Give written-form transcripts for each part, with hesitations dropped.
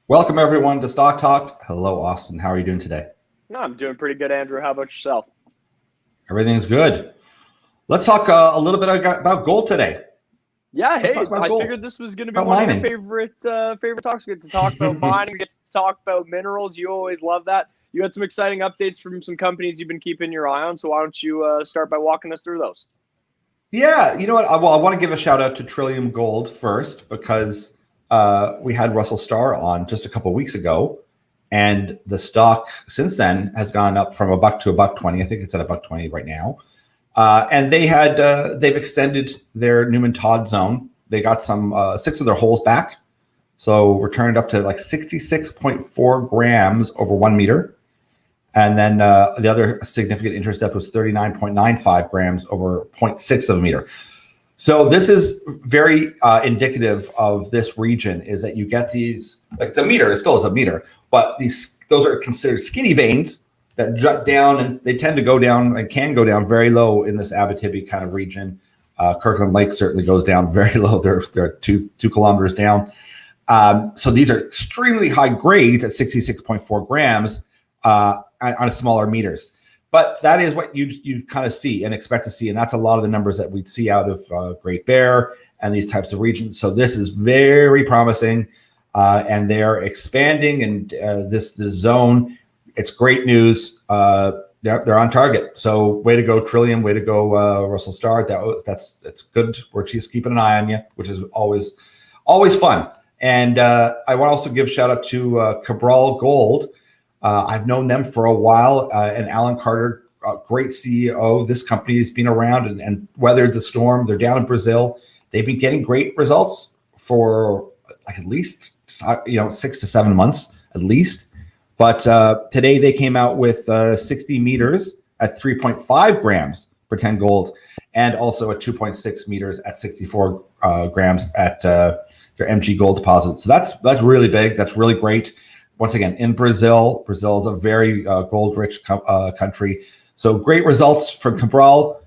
Welcome everyone to Stock Talk. Hello, Austin. How are you doing today? No, I'm doing pretty good, Andrew. How about yourself? Everything's good. Let's talk a little bit about gold today. Yeah, Let's hey, talk about I gold, figured this was going to be about one of your mining. favorite talks. We get to talk about mining, we get to talk about minerals. You always love that. You had some exciting updates from some companies you've been keeping your eye on. So why don't you start by walking us through those? Yeah, you know what? I want to give a shout out to Trillium Gold first because we had Russell Starr on just a couple of weeks ago, and the stock since then has gone up from $1 to $1.20. I think it's at $1.20 right now. And they've extended their Newman Todd zone. They got some 6 of their holes back, so returned up to like 66.4 grams over 1 meter. And then the other significant intercept was 39.95 grams over 0.6 of a meter. So this is very indicative of this region, is that you get these, like the meter, it still is a meter, but those are considered skinny veins that jut down, and they tend to go down and can go down very low in this Abitibi kind of region. Kirkland Lake certainly goes down very low. They're 2 kilometers down. So these are extremely high grades at 66.4 grams on smaller meters. But that is what you kind of see and expect to see. And that's a lot of the numbers that we'd see out of Great Bear and these types of regions. So this is very promising. And they're expanding, and this zone, it's great news. They're on target. So way to go, Trillium. Way to go, Russell Starr. That's good. We're just keeping an eye on you, which is always fun. And I want to also give shout out to Cabral Gold. I've known them for a while, and Alan Carter, great CEO. This company has been around and weathered the storm. They're down in Brazil. They've been getting great results for like at least 6 to 7 months at least. But today they came out with 60 meters at 3.5 grams per 10 gold, and also at 2.6 meters at 64 grams at their MG Gold deposit. So that's really big. That's really great. Once again, in Brazil is a very gold-rich country. So great results from Cabral.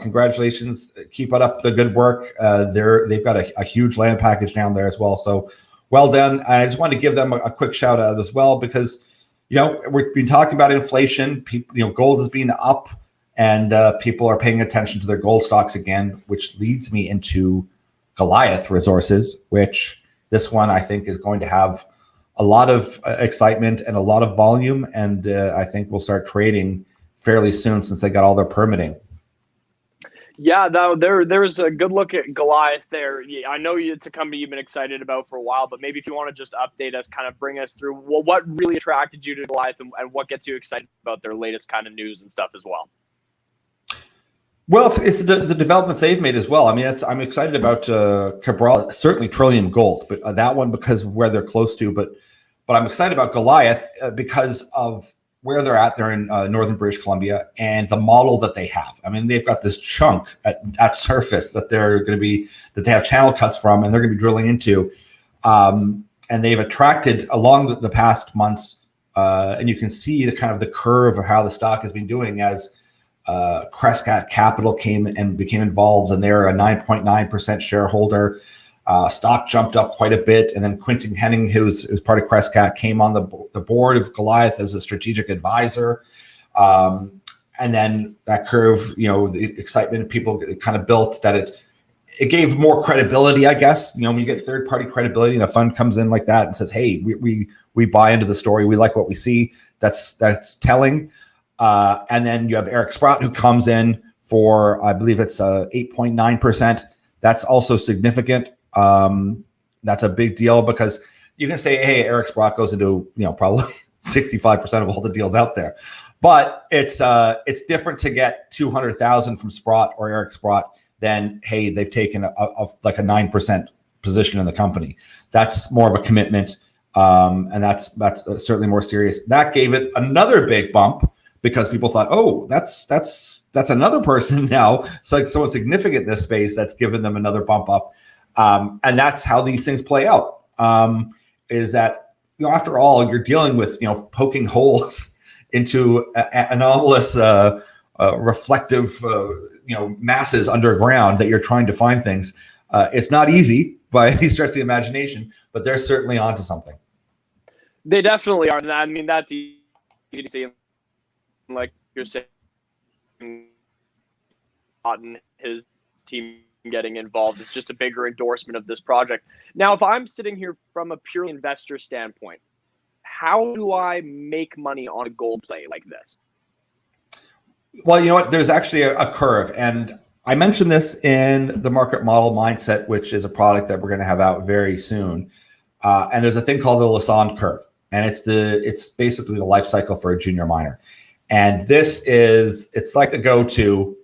Congratulations. Keep up the good work. They've got a huge land package down there as well. So well done. I just wanted to give them a quick shout out as well because, we've been talking about inflation. People, gold has been up, and people are paying attention to their gold stocks again, which leads me into Goliath Resources, which this one I think is going to have a lot of excitement and a lot of volume, and I think we'll start trading fairly soon since they got all their permitting. Yeah, there's a good look at Goliath there. Yeah, I know it's a company you've been excited about for a while, but maybe if you want to just update us, kind of bring us through what really attracted you to Goliath and what gets you excited about their latest kind of news and stuff as well. Well, it's the developments they've made as well. I mean, I'm excited about Cabral, certainly Trillium Gold, but that one because of where they're close to. But I'm excited about Goliath because of where they're at. They're in northern British Columbia, and the model that they have. I mean, they've got this chunk at surface that they have channel cuts from, and they're going to be drilling into. And they've attracted along the past months, and you can see the kind of the curve of how the stock has been doing as Crescat Capital came and became involved, and they're a 9.9% shareholder. Stock jumped up quite a bit, and then Quinton Henning, who's part of Crescat, came on the board of Goliath as a strategic advisor. And then that curve, the excitement of people kind of built that it gave more credibility, I guess. When you get third-party credibility and a fund comes in like that and says, hey, we buy into the story, we like what we see, that's telling. And then you have Eric Sprott, who comes in for, I believe it's 8.9%. That's also significant. That's a big deal because you can say, hey, Eric Sprott goes into, probably 65% of all the deals out there. But it's different to get 200,000 from Sprott or Eric Sprott than, hey, they've taken a 9% position in the company. That's more of a commitment. And that's certainly more serious. That gave it another big bump because people thought, oh, that's another person now. It's like someone significant in this space that's given them another bump up. And that's how these things play out, is that, after all, you're dealing with, poking holes into anomalous reflective, masses underground that you're trying to find things. It's not easy by any stretch of the imagination, but they're certainly onto something. They definitely are. I mean, that's easy to see. Like you're saying, his team getting involved. It's just a bigger endorsement of this project. Now, if I'm sitting here from a purely investor standpoint, how do I make money on a gold play like this? Well, you know what? There's actually a curve, and I mentioned this in the market model mindset, which is a product that we're going to have out very soon. And there's a thing called the Lassonde curve, and it's basically the life cycle for a junior miner. And it's like the go-to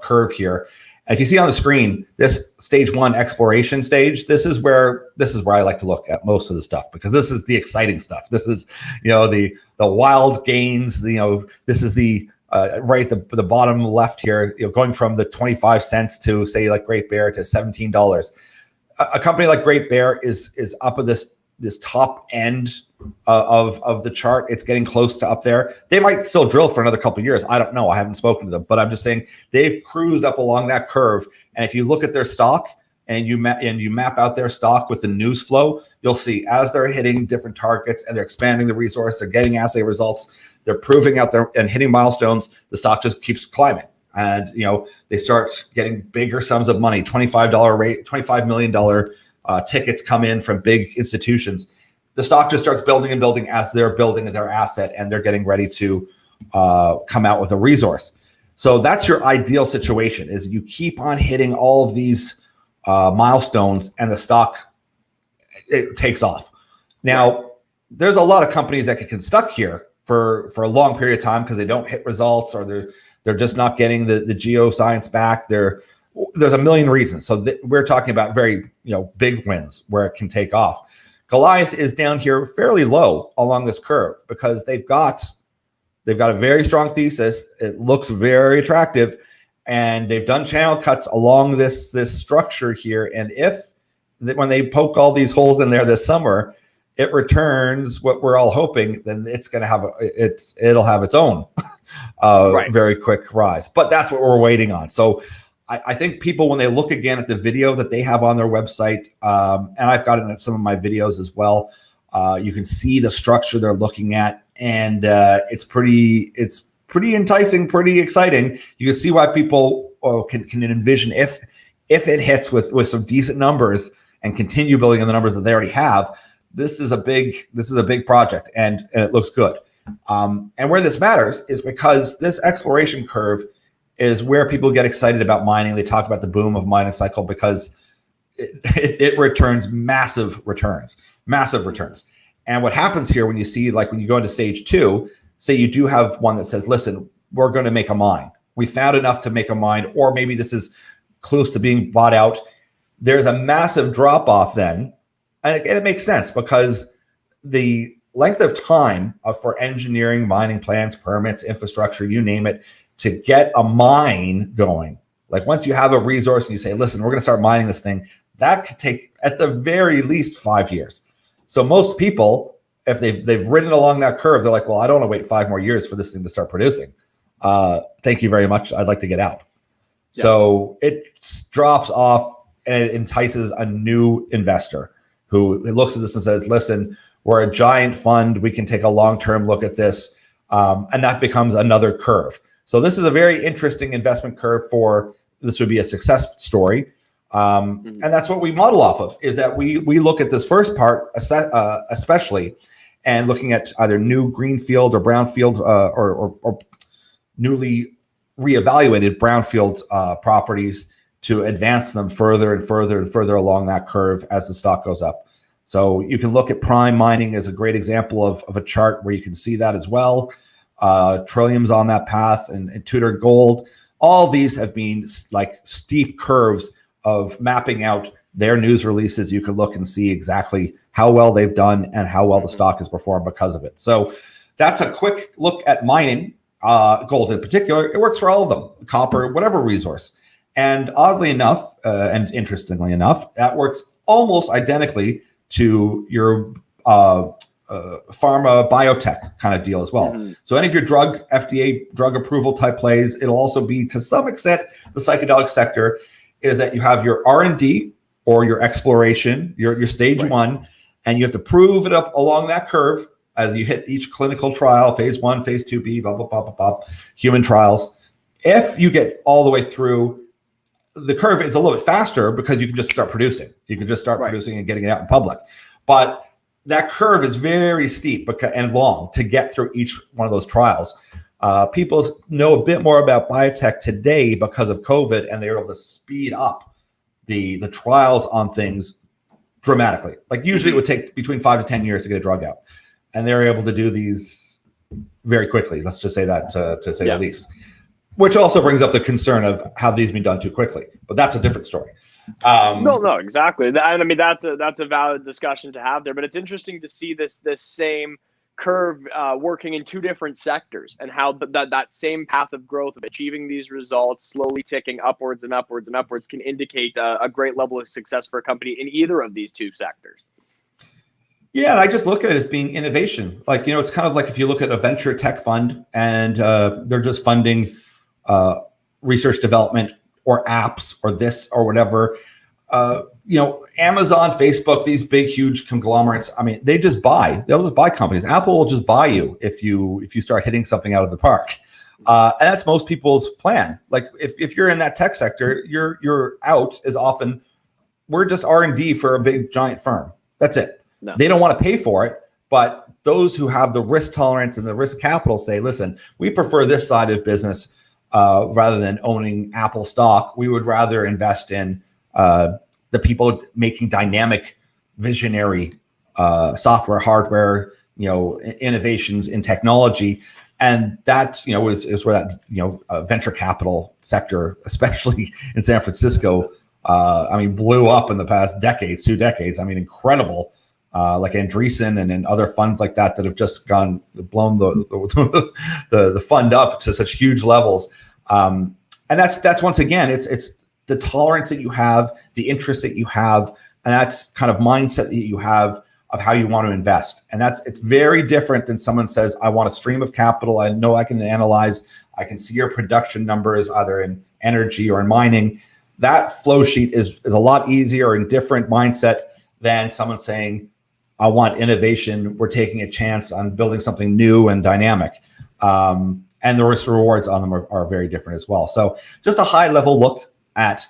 curve here. And if you see on the screen, this stage 1 exploration stage, this is where I like to look at most of the stuff, because this is the exciting stuff. This is, the wild gains. This is the right at the bottom left here, going from the 25 cents to, say, like Great Bear to $17. A company like Great Bear is up at this top end of the chart. It's getting close to up there. They might still drill for another couple of years. I don't know. I haven't spoken to them, but I'm just saying they've cruised up along that curve. And if you look at their stock and you map out their stock with the news flow, you'll see as they're hitting different targets and they're expanding the resource, they're getting assay results, they're proving out there and hitting milestones, the stock just keeps climbing. And they start getting bigger sums of money, $25 million tickets come in from big institutions. The stock just starts building and building as they're building their asset and they're getting ready to come out with a resource. So that's your ideal situation, is you keep on hitting all of these milestones and the stock, it takes off. Now, there's a lot of companies that get stuck here for a long period of time because they don't hit results, or they're just not getting the geoscience back. There's a million reasons. So we're talking about very big wins where it can take off. Goliath is down here fairly low along this curve because they've got a very strong thesis. It looks very attractive, and they've done channel cuts along this structure here. And when they poke all these holes in there this summer, it returns what we're all hoping, then it's going to it'll have its own very quick rise. But that's what we're waiting on. So I think people, when they look again at the video that they have on their website, and I've got it in some of my videos as well, you can see the structure they're looking at, and it's pretty enticing, pretty exciting. You can see why people can envision if it hits with some decent numbers and continue building on the numbers that they already have. This is a big project, and it looks good. And where this matters is because this exploration curve is where people get excited about mining. They talk about the boom of mining cycle because it returns massive returns. And what happens here when you see, like when you go into stage 2, say you do have one that says, listen, we're going to make a mine. We found enough to make a mine, or maybe this is close to being bought out. There's a massive drop off then. And it makes sense because the length of time for engineering, mining plans, permits, infrastructure, you name it, to get a mine going. Like once you have a resource and you say, listen, we're going to start mining this thing, that could take at the very least 5 years. So most people, if they've ridden along that curve, they're like, well, I don't want to wait 5 more years for this thing to start producing. Thank you very much. I'd like to get out. Yeah. So it drops off and it entices a new investor who looks at this and says, listen, we're a giant fund. We can take a long-term look at this. And that becomes another curve. So this is a very interesting investment curve this would be a success story. And that's what we model off of, is that we look at this first part, especially, and looking at either new greenfield or brownfield or newly reevaluated brownfield properties to advance them further and further and further along that curve as the stock goes up. So you can look at Prime Mining as a great example of a chart where you can see that as well. Trillium's on that path, and Tudor Gold. All these have been like steep curves of mapping out their news releases. You can look and see exactly how well they've done and how well the stock has performed because of it. So that's a quick look at mining, gold in particular. It works for all of them, copper, whatever resource. And oddly enough, and interestingly enough, that works almost identically to your pharma biotech kind of deal as well. Mm-hmm. So any of your FDA drug approval type plays, it'll also be to some extent the psychedelic sector, is that you have your R&D or your exploration, your stage 1, and you have to prove it up along that curve as you hit each clinical trial, phase 1, phase 2B, blah, blah, blah, blah, blah, human trials. If you get all the way through, the curve is a little bit faster because you can just start producing. You can just start producing and getting it out in public. But that curve is very steep and long to get through each one of those trials. People know a bit more about biotech today because of COVID, and they're able to speed up the trials on things dramatically. Like usually it would take between 5 to 10 years to get a drug out, and they're able to do these very quickly. Let's just say that to say the least. Which also brings up the concern of how these been done too quickly, but that's a different story. No, exactly. I mean, that's a valid discussion to have there, but it's interesting to see this same curve working in two different sectors, and how that same path of growth of achieving these results, slowly ticking upwards and upwards and upwards, can indicate a great level of success for a company in either of these two sectors. Yeah, and I just look at it as being innovation. Like, it's kind of like if you look at a venture tech fund and they're just funding research development or apps or this or whatever. Amazon, Facebook, these big, huge conglomerates. I mean, they'll just buy companies. Apple will just buy you if you start hitting something out of the park. And that's most people's plan. Like if you're in that tech sector, you're out as often. We're just R&D for a big giant firm. That's it. No. They don't want to pay for it, but those who have the risk tolerance and the risk capital say, listen, we prefer this side of business. Rather than owning Apple stock, we would rather invest in the people making dynamic, visionary software, hardware, innovations in technology, and that is where that venture capital sector, especially in San Francisco, blew up in the past 2 decades. I mean, incredible. Like Andreessen and other funds like that have just blown the fund up to such huge levels. And that's once again, it's the tolerance that you have, the interest that you have, and that's kind of mindset that you have of how you want to invest. And it's very different than someone says, I want a stream of capital. I know I can analyze, I can see your production numbers either in energy or in mining. That flow sheet is a lot easier and different mindset than someone saying, I want innovation. We're taking a chance on building something new and dynamic. And the risk rewards on them are very different as well. So just a high level look at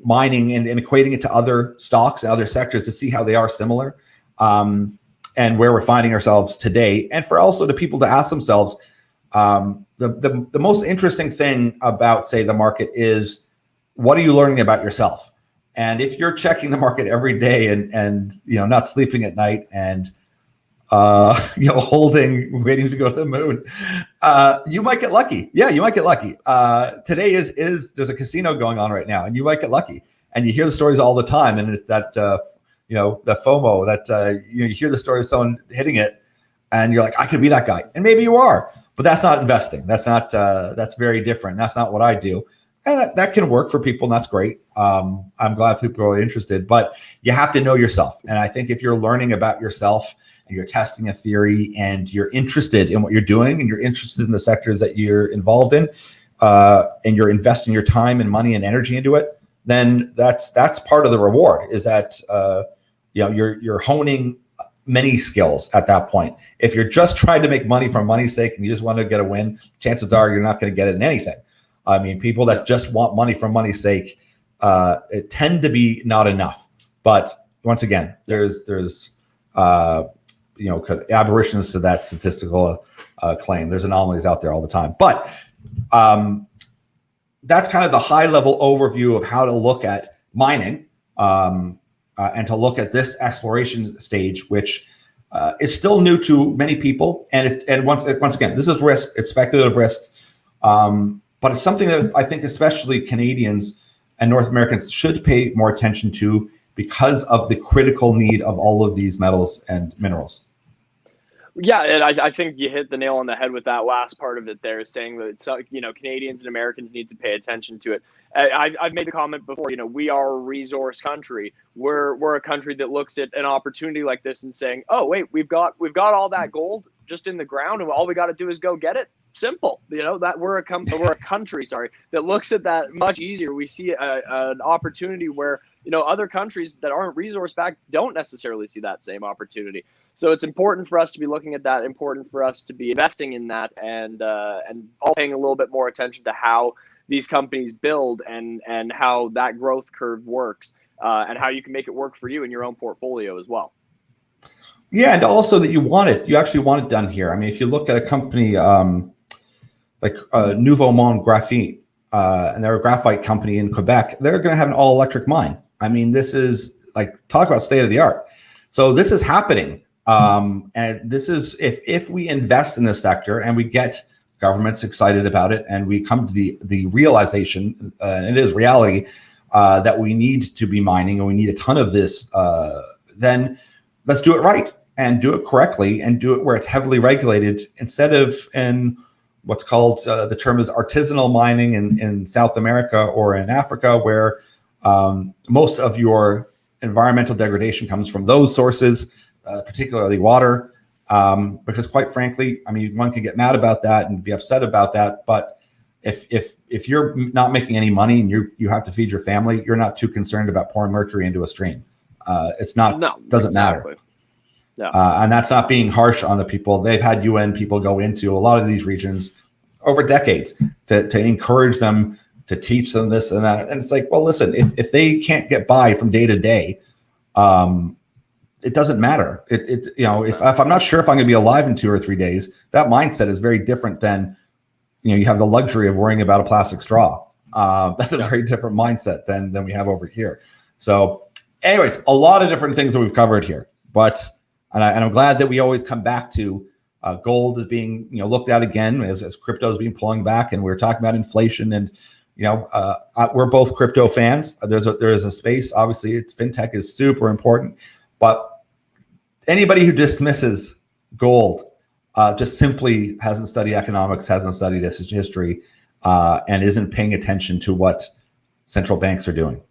mining and equating it to other stocks and other sectors to see how they are similar and where we're finding ourselves today. And for also the people to ask themselves, the most interesting thing about, say, the market is, what are you learning about yourself? And if you're checking the market every day and not sleeping at night and waiting to go to the moon, you might get lucky. Yeah, you might get lucky. Today there's a casino going on right now, and you might get lucky. And you hear the stories all the time, and it's that the FOMO that you hear the story of someone hitting it, and you're like, I could be that guy, and maybe you are, but that's not investing. That's not that's very different. That's not what I do. And that can work for people, and that's great. I'm glad people are interested, but you have to know yourself. And I think if you're learning about yourself and you're testing a theory and you're interested in what you're doing and you're interested in the sectors that you're involved in, and you're investing your time and money and energy into it, then that's part of the reward, is that you're honing many skills at that point. If you're just trying to make money for money's sake and you just want to get a win, chances are you're not going to get it in anything. I mean, people that just want money for money's sake, it tend to be not enough. But once again, there's aberrations to that statistical claim. There's anomalies out there all the time. But that's kind of the high level overview of how to look at mining and to look at this exploration stage, which is still new to many people. And once again, this is risk. It's speculative risk. But it's something that I think especially Canadians and North Americans should pay more attention to because of the critical need of all of these metals and minerals. Yeah, and I think you hit the nail on the head with that last part of it there, saying that Canadians and Americans need to pay attention to it. I've made the comment before, we are a resource country. We're a country that looks at an opportunity like this and saying, oh, wait, we've got all that gold just in the ground, and all we got to do is go get it. Simple, that we're a country, that looks at that much easier. We see an opportunity where other countries that aren't resource backed don't necessarily see that same opportunity. So it's important for us to be looking at that, important for us to be investing in that, and all paying a little bit more attention to how these companies build and how that growth curve works, and how you can make it work for you in your own portfolio as well. Yeah, and also that you actually want it done here. I mean, if you look at a company like Nouveau Monde Graphite, and they're a graphite company in Quebec, they're going to have an all-electric mine. I mean, this is like, talk about state of the art. So this is happening. And this is, if we invest in this sector and we get governments excited about it, and we come to the realization, and it is reality, that we need to be mining and we need a ton of this, then let's do it right and do it correctly and do it where it's heavily regulated, instead of in what's called, the term is artisanal mining in South America or in Africa, where most of your environmental degradation comes from those sources, particularly water. Because quite frankly, I mean, one can get mad about that and be upset about that, but if you're not making any money and you have to feed your family, you're not too concerned about pouring mercury into a stream. It's not, doesn't matter. Yeah. And that's not being harsh on the people. They've had UN people go into a lot of these regions over decades to encourage them, to teach them this and that. And it's like, well, listen, if they can't get by from day to day, it doesn't matter. If I'm not sure if I'm going to be alive in 2 or 3 days, that mindset is very different than, you have the luxury of worrying about a plastic straw. That's a very different mindset than we have over here. So anyways, a lot of different things that we've covered here, but and I'm glad that we always come back to gold is being looked at again as crypto is being pulling back, and we're talking about inflation, and we're both crypto fans. There is a space, obviously, fintech is super important, but anybody who dismisses gold just simply hasn't studied economics, hasn't studied history, and isn't paying attention to what central banks are doing.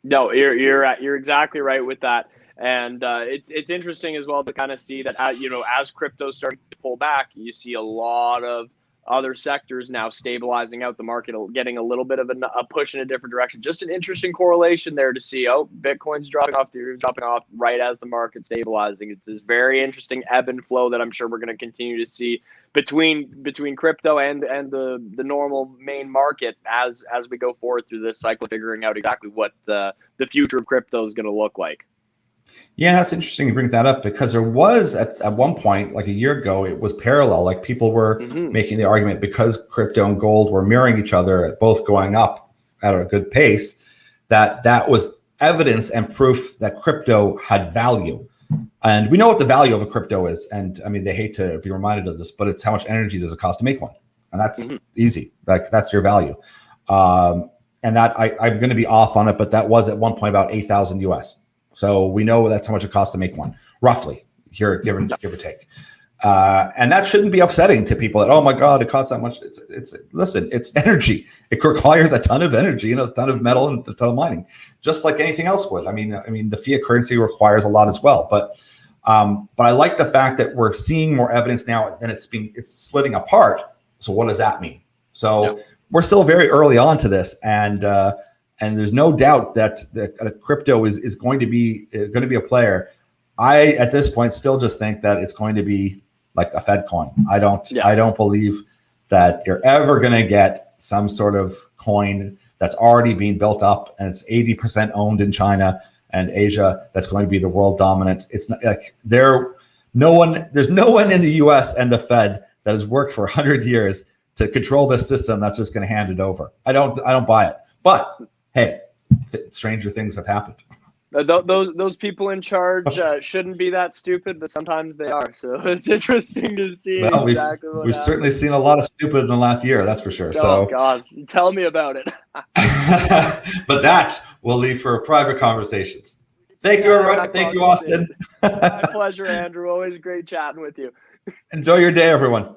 No, you're exactly right with that. And it's interesting as well to kind of see that, as crypto starting to pull back, you see a lot of other sectors now stabilizing out, the market getting a little bit of a push in a different direction. Just an interesting correlation there to see, Bitcoin's dropping off, Ethereum's dropping off right as the market's stabilizing. It's this very interesting ebb and flow that I'm sure we're going to continue to see between crypto and the normal main market as we go forward through this cycle, figuring out exactly what the future of crypto is going to look like. Yeah, that's interesting to bring that up, because there was at one point, like a year ago, it was parallel. Like people were making the argument, because crypto and gold were mirroring each other, both going up at a good pace, that was evidence and proof that crypto had value. And we know what the value of a crypto is. And I mean, they hate to be reminded of this, but it's how much energy does it cost to make one? And that's easy. Like that's your value. And that I'm going to be off on it, but that was at one point about 8,000 US. So we know that's how much it costs to make one, roughly, here, give or take. And that shouldn't be upsetting to people that, oh my God, it costs that much. Listen, it's energy. It requires a ton of energy and a ton of metal and a ton of mining, just like anything else would. I mean, the fiat currency requires a lot as well. But I like the fact that we're seeing more evidence now, and it's splitting apart. So what does that mean? So we're still very early on to this, and there's no doubt that crypto is going to be a player. I at this point still just think that it's going to be like a Fed coin. I don't believe that you're ever going to get some sort of coin that's already being built up and it's 80% owned in China and Asia that's going to be the world dominant. It's not like there's no one in the US and the Fed that has worked for 100 years to control this system that's just going to hand it over. I don't buy it. But hey, stranger things have happened. Those people in charge shouldn't be that stupid, but sometimes they are. So it's interesting to see exactly what we've certainly seen a lot of stupid in the last year, that's for sure. Oh God, tell me about it. But that we'll leave for private conversations. Thank you, everyone. Thank you, Austin. My pleasure, Andrew. Always great chatting with you. Enjoy your day, everyone.